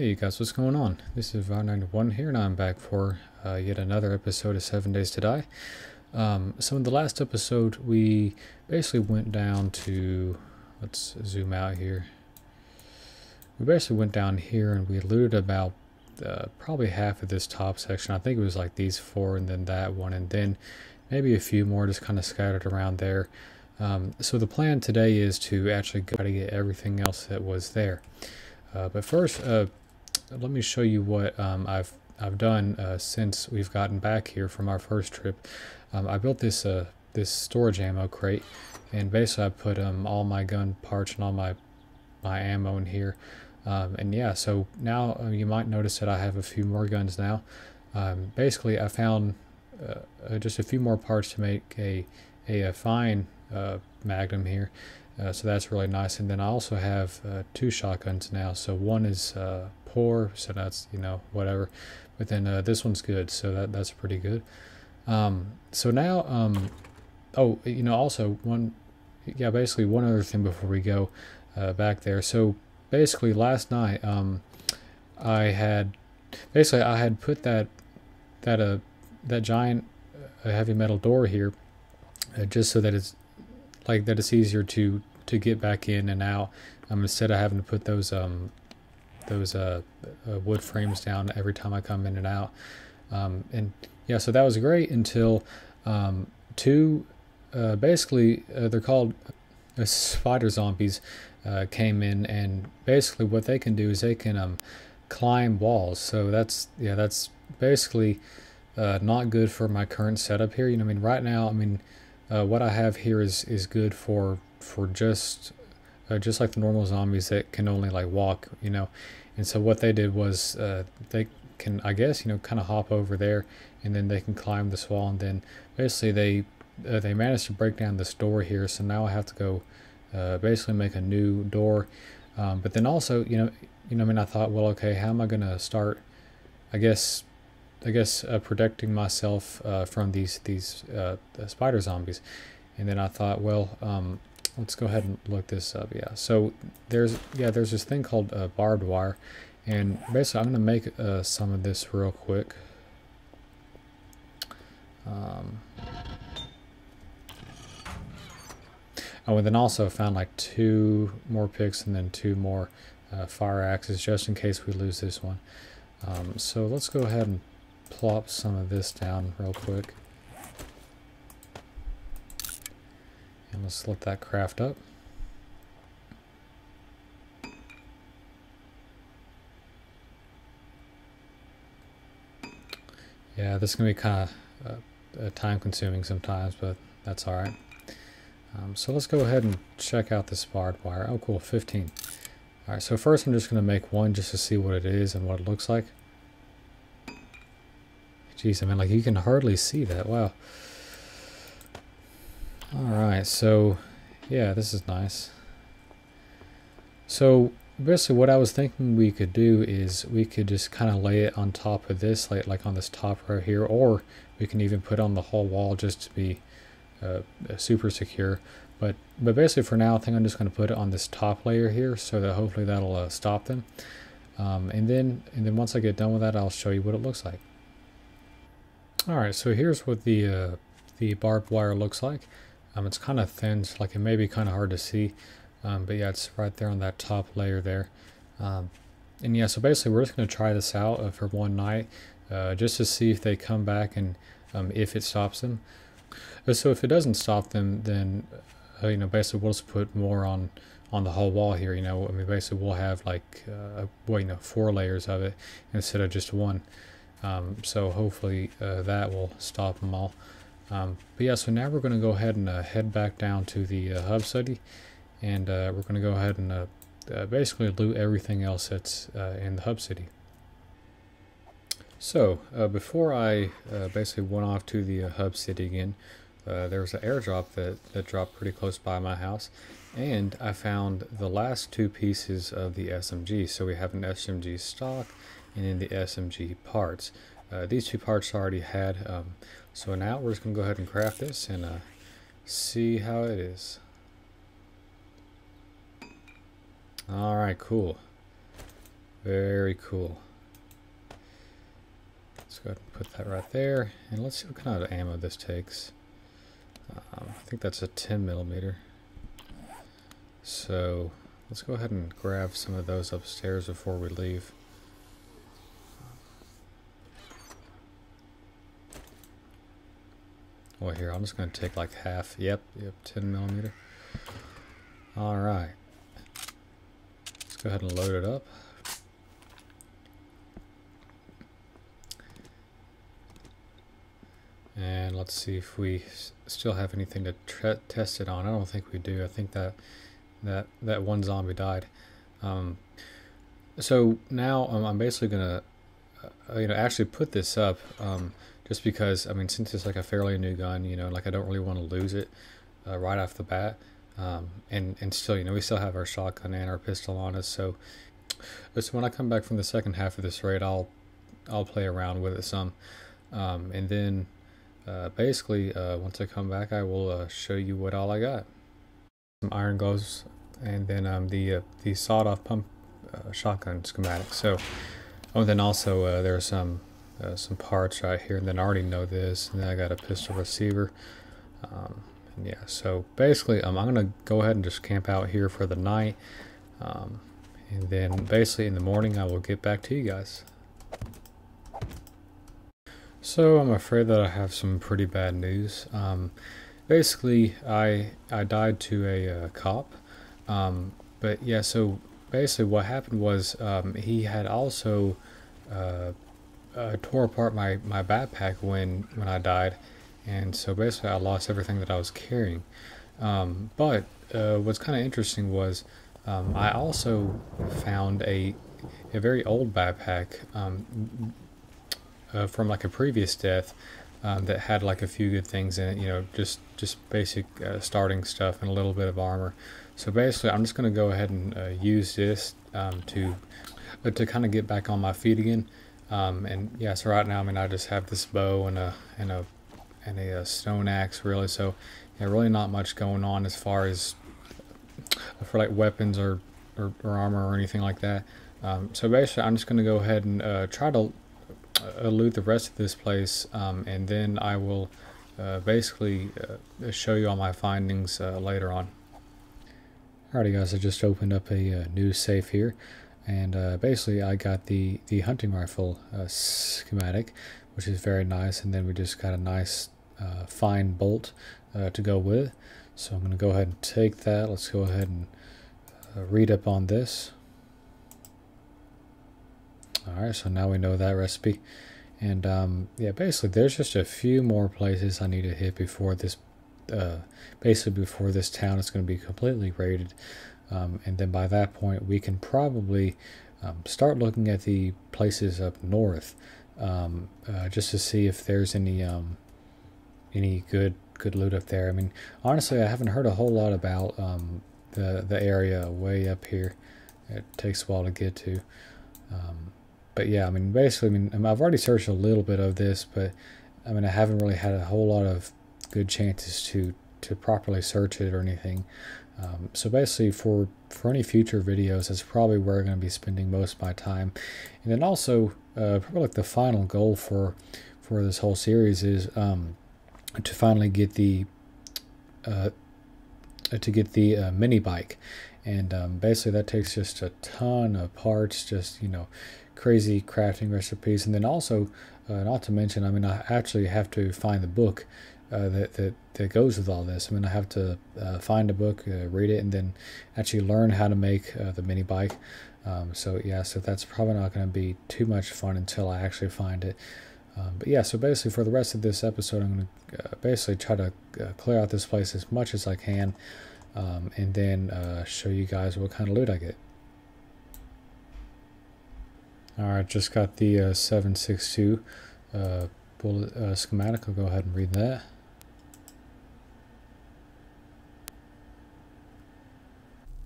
Hey guys, what's going on? This is Var91 here, and I'm back for yet another episode of 7 Days to Die. So in the last episode, we basically went down to, let's zoom out here. We basically went down here and we looted about probably half of this top section. I think it was like these four and then that one, and then maybe a few more just kind of scattered around there. So the plan today is to actually try to get everything else that was there. But first, let me show you what I've done since we've gotten back here from our first trip. I built this storage ammo crate, and basically I put all my gun parts and all my ammo in here. And yeah, so now you might notice that I have a few more guns now. Basically, I found just a few more parts to make a fine Magnum here. So that's really nice, and then I also have two shotguns now. So one is poor, so that's, whatever, but then this one's good, so that's pretty good. So now also basically one other thing before we go back there. So basically last night I had put that giant heavy metal door here just so that it's easier to get back in and out, instead of having to put those wood frames down every time I come in and out. And yeah, so that was great until they're called spider zombies came in, and basically what they can do is they can climb walls. So that's basically not good for my current setup here. Right now, what I have here is good for just like the normal zombies that can only like walk, and so what they did was they can, I guess, kind of hop over there, and then they can climb this wall, and then basically they managed to break down this door here. So now I have to go basically make a new door, but then also I thought, well, okay, how am I gonna start, I guess protecting myself from these spider zombies? And then I thought, well, let's go ahead and look this up. Yeah, so there's this thing called barbed wire, and basically I'm gonna make some of this real quick. Oh, and then also found like 2 more picks and then 2 more fire axes, just in case we lose this one. So let's go ahead and plop some of this down real quick, and let's let that craft up. Yeah, this is gonna be kind of time consuming sometimes, but that's all right. So let's go ahead and check out this barbed wire. Oh cool, 15. All right, so first I'm just gonna make one just to see what it is and what it looks like. Jeez, like you can hardly see that. Wow. Alright, so yeah, this is nice. So basically what I was thinking we could do is we could just kind of lay it on top of this, like on this top right here, or we can even put on the whole wall just to be super secure. But basically for now, I think I'm just going to put it on this top layer here, so that hopefully that'll stop them. And then once I get done with that, I'll show you what it looks like. Alright, so here's what the barbed wire looks like. It's kind of thin, so like it may be kind of hard to see, but yeah, it's right there on that top layer there. And yeah, so basically we're just going to try this out for one night, just to see if they come back and if it stops them. So if it doesn't stop them, then basically we'll just put more on the whole wall here. Basically we'll have like 4 layers of it instead of just one. So hopefully that will stop them all. But yeah, so now we're going to go ahead and head back down to the hub city, and we're going to go ahead and basically loot everything else that's in the hub city. So before I basically went off to the hub city again, there was an airdrop that dropped pretty close by my house, and I found the last 2 pieces of the SMG. So we have an SMG stock and then the SMG parts. These 2 parts I already had, so now we're just going to go ahead and craft this and see how it is. Alright, cool. Very cool. Let's go ahead and put that right there, and let's see what kind of ammo this takes. I think that's a 10 millimeter. So let's go ahead and grab some of those upstairs before we leave. Well, here, I'm just going to take like half. Yep, 10 millimeter. Alright. Let's go ahead and load it up. And let's see if we still have anything to test it on. I don't think we do. I think that one zombie died. So now I'm basically gonna actually put this up, just because I mean, since it's like a fairly new gun, like I don't really want to lose it right off the bat. And still, we still have our shotgun and our pistol on us. So when I come back from the second half of this raid, I'll play around with it some, and then basically once I come back, I will show you what all I got. Some iron gloves, and then the sawed-off pump shotgun schematic. So, and then also there's some parts right here, and then I already know this. And then I got a pistol receiver. And yeah, so basically, I'm gonna go ahead and just camp out here for the night, and then basically in the morning I will get back to you guys. So I'm afraid that I have some pretty bad news. Basically, I died to a cop. But yeah, so basically what happened was he had also tore apart my backpack when I died, and so basically I lost everything that I was carrying. But what's kind of interesting was I also found a very old backpack from like a previous death that had like a few good things in it, just basic starting stuff and a little bit of armor. So basically I'm just going to go ahead and use this to kind of get back on my feet again. And yeah, so right now, I mean, I just have this bow and a stone axe, really. So yeah, really not much going on as far as for like weapons or armor or anything like that. So basically I'm just going to go ahead and try to loot the rest of this place, and then I will basically show you all my findings later on. Alrighty guys, I just opened up a new safe here, and basically I got the hunting rifle schematic, which is very nice, and then we just got a nice fine bolt to go with. So I'm going to go ahead and take that. Let's go ahead and read up on this. Alright, so now we know that recipe, and yeah, basically there's just a few more places I need to hit before this basically before this town is going to be completely raided, and then by that point we can probably start looking at the places up north, just to see if there's any good loot up there. I mean, honestly, I haven't heard a whole lot about the area way up here. It takes a while to get to. But yeah, I mean, basically, I mean, I've already searched a little bit of this, but I mean, I haven't really had a whole lot of good chances to properly search it or anything. So basically, for any future videos, that's probably where I'm going to be spending most of my time. And then also, probably like the final goal for this whole series is to finally get the mini bike. And basically that takes just a ton of parts, just crazy crafting recipes, and then also not to mention, I mean, I actually have to find the book that goes with all this. I mean, I have to find a book, read it, and then actually learn how to make the mini bike. So yeah, so that's probably not going to be too much fun until I actually find it. But yeah, so basically for the rest of this episode, I'm going to basically try to clear out this place as much as I can, and then show you guys what kind of loot I get. Alright, just got the 7.62 bullet schematic. I'll go ahead and read that.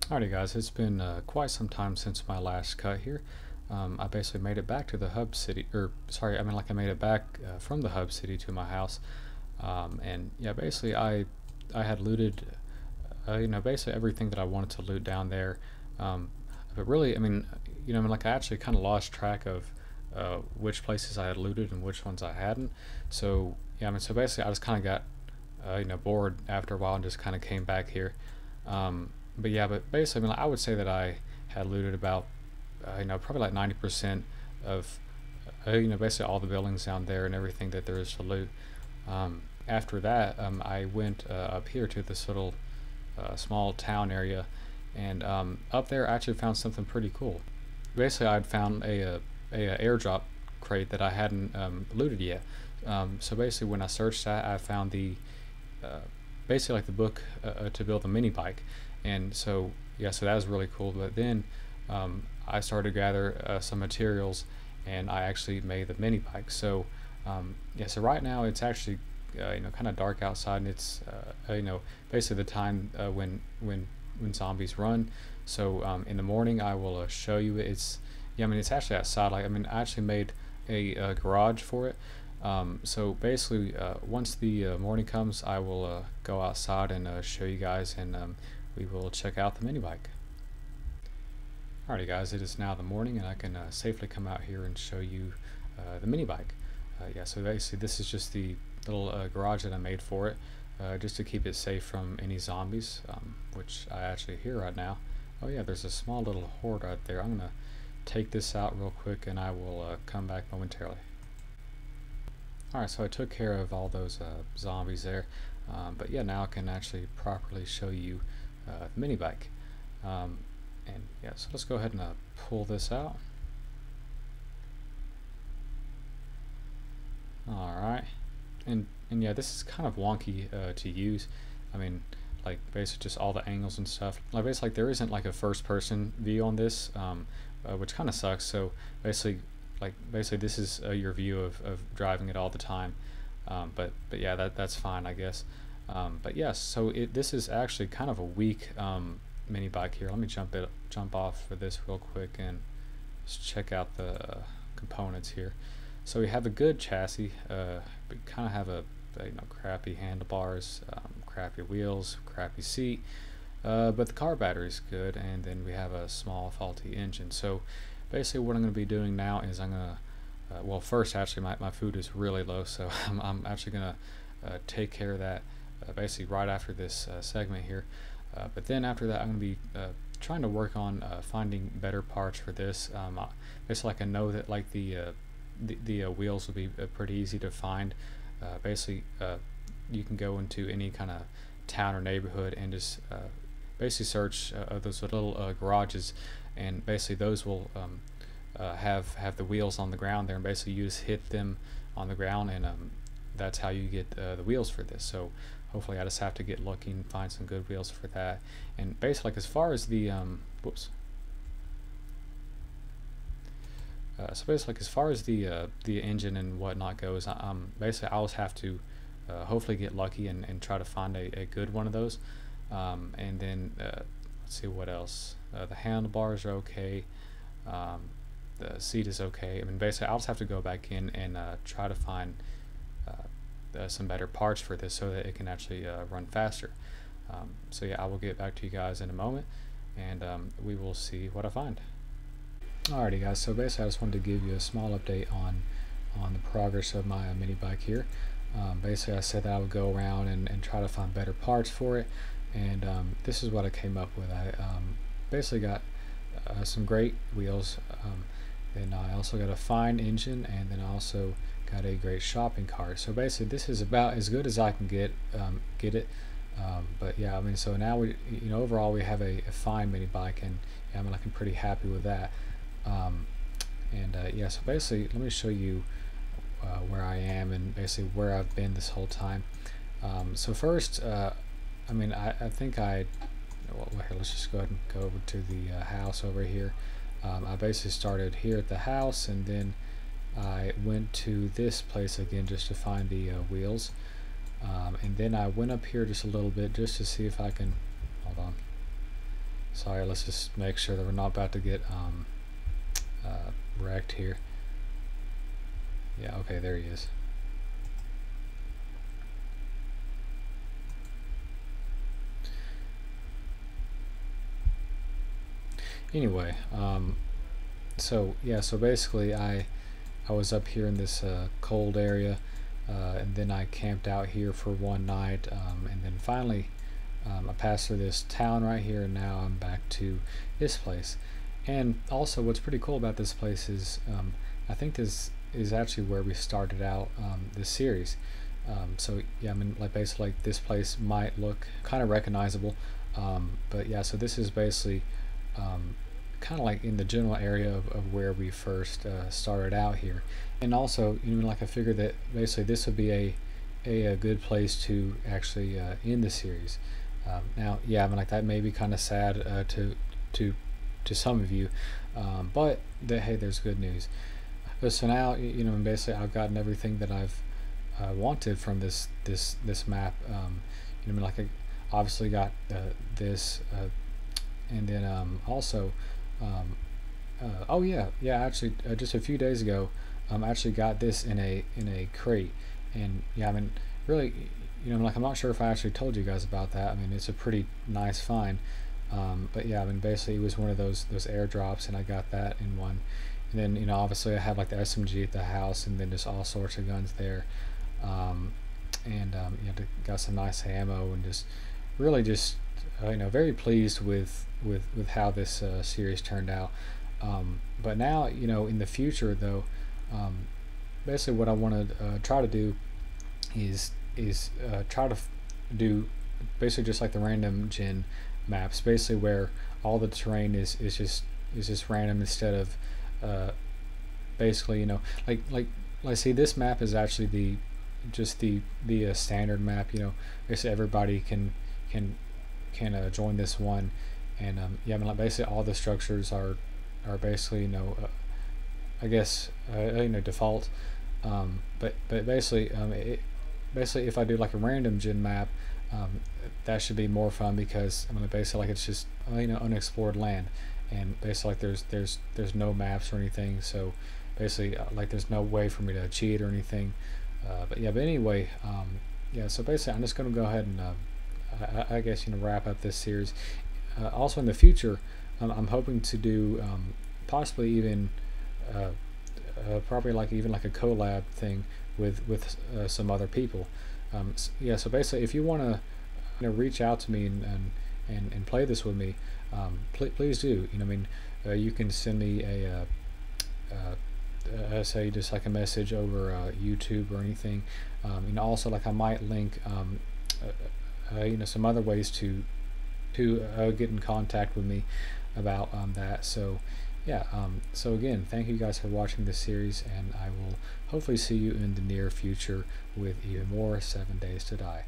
Alrighty guys, it's been quite some time since my last cut here. I basically made it back to the hub city, or sorry, I mean like I made it back from the hub city to my house. And yeah, basically I had looted basically everything that I wanted to loot down there. But really, I mean, you know, I mean, like I actually kind of lost track of which places I had looted and which ones I hadn't. So yeah, I mean, so basically I just kind of got you know, bored after a while and just kind of came back here. But yeah, but basically, I mean, I would say that I had looted about you know, probably like 90% of you know, basically all the buildings down there and everything that there is to loot. After that, I went up here to this little small town area, and up there I actually found something pretty cool. Basically, I'd found a airdrop crate that I hadn't looted yet. So basically, when I searched that, I found the uh, basically like the book to build a mini bike, and so yeah, so that was really cool. But then I started to gather some materials, and I actually made the mini bike. So yeah, so right now it's actually you know, kind of dark outside, and it's you know, basically the time when zombies run. So in the morning I will show you it. It's yeah, I mean, it's actually outside. Like, I mean, I actually made a garage for it. So basically, once the morning comes, I will go outside and show you guys, and we will check out the mini bike. Alrighty, guys, it is now the morning, and I can safely come out here and show you the mini bike. Yeah, so basically, this is just the little garage that I made for it, just to keep it safe from any zombies, which I actually hear right now. Oh yeah, there's a small little horde right there. I'm gonna take this out real quick, and I will come back momentarily. Alright, so I took care of all those zombies there, but yeah, now I can actually properly show you the mini bike. And yeah, so let's go ahead and pull this out. Alright, and yeah, this is kind of wonky to use. I mean, like basically just all the angles and stuff. Like basically, like, there isn't like a first person view on this, which kind of sucks. So basically, basically this is your view of driving it all the time. But yeah, that's fine, I guess. But yes, so this is actually kind of a weak mini bike here. Let me jump off for this real quick and just check out the components here. So we have a good chassis. We kind of have a you know, crappy handlebars, crappy wheels, crappy seat, but the car battery is good, and then we have a small faulty engine. So basically what I'm going to be doing now is I'm going to well, first actually my food is really low, so I'm actually going to take care of that basically right after this segment here. But then after that, I'm going to be trying to work on finding better parts for this. Basically, like, I know that like the wheels will be pretty easy to find. Basically, you can go into any kind of town or neighborhood and just basically search those little garages, and basically those will have the wheels on the ground there, and basically you just hit them on the ground, and that's how you get the wheels for this. So hopefully I just have to get lucky and find some good wheels for that. And basically, like, as far as the so basically, like, as far as the engine and whatnot goes, basically I'll just have to hopefully get lucky and try to find a good one of those. And then let's see what else. The handlebars are okay. The seat is okay. I mean, basically I'll just have to go back in and try to find some better parts for this so that it can actually run faster. So yeah, I will get back to you guys in a moment, and we will see what I find. Alrighty, guys, so basically I just wanted to give you a small update on the progress of my mini bike here. Basically I said that I would go around and try to find better parts for it, and this is what I came up with. I basically got some great wheels, then I also got a fine engine, and then I also got a great shopping cart. So basically this is about as good as I can get it. But yeah, I mean, so now you know, overall we have a fine mini bike, and yeah, I mean, like, I'm pretty happy with that. Yeah, so basically let me show you where I am and basically where I've been this whole time. So first, I mean, I think well, here, let's just go ahead and go over to the house over here. I basically started here at the house, and then I went to this place again just to find the wheels, and then I went up here just a little bit just to see if I can, hold on, sorry, let's just make sure that we're not about to get wrecked here. Yeah, okay, there he is. Anyway, So yeah, so basically I was up here in this cold area, and then I camped out here for one night, and then finally I passed through this town right here, and now I'm back to this place. And also, what's pretty cool about this place is I think this is actually where we started out this series. So yeah, I mean, like basically, like this place might look kind of recognizable, but yeah, so this is basically um, kind of like in the general area of where we first started out here. And also, you know, like I figured that basically this would be a good place to actually end the series. Now, yeah, I mean, like that may be kind of sad to to some of you, but hey, there's good news. So now, you know, basically, I've gotten everything that I've wanted from this map. You know, like I obviously got this, and then also, um, oh yeah, yeah. Actually, just a few days ago, I actually got this in a crate, and yeah, I mean, really, you know, like I'm not sure if I actually told you guys about that. I mean, it's a pretty nice find. But yeah, I mean, basically, it was one of those airdrops, and I got that in one. And then, you know, obviously, I have like the SMG at the house, and then just all sorts of guns there. Um, and you know, got some nice ammo, and just really just you know, very pleased with how this series turned out. But now, you know, in the future though, um, basically what I want to try to do is try to do basically just like the random gen maps, basically where all the terrain is just random instead of uh, basically, you know, like see, this map is actually the just the standard map. You know, basically everybody can join this one, and yeah, I mean, like basically all the structures are basically, you know, I guess you know, default. But basically basically if I do like a random gen map, um, that should be more fun because I mean basically like it's just you know, unexplored land, and basically like there's no maps or anything, so basically like there's no way for me to cheat or anything. But yeah, but anyway, yeah, so basically I'm just going to go ahead and I guess, you know, wrap up this series. Also in the future, I'm hoping to do possibly even uh, probably like even like a collab thing with some other people. Yeah, so basically, if you want to, you know, reach out to me and play this with me, please do. You know, I mean, you can send me a say just like a message over YouTube or anything. You know, also like I might link you know, some other ways to get in contact with me about that. So yeah, so again, thank you guys for watching this series, and I will hopefully see you in the near future with even more 7 Days to Die.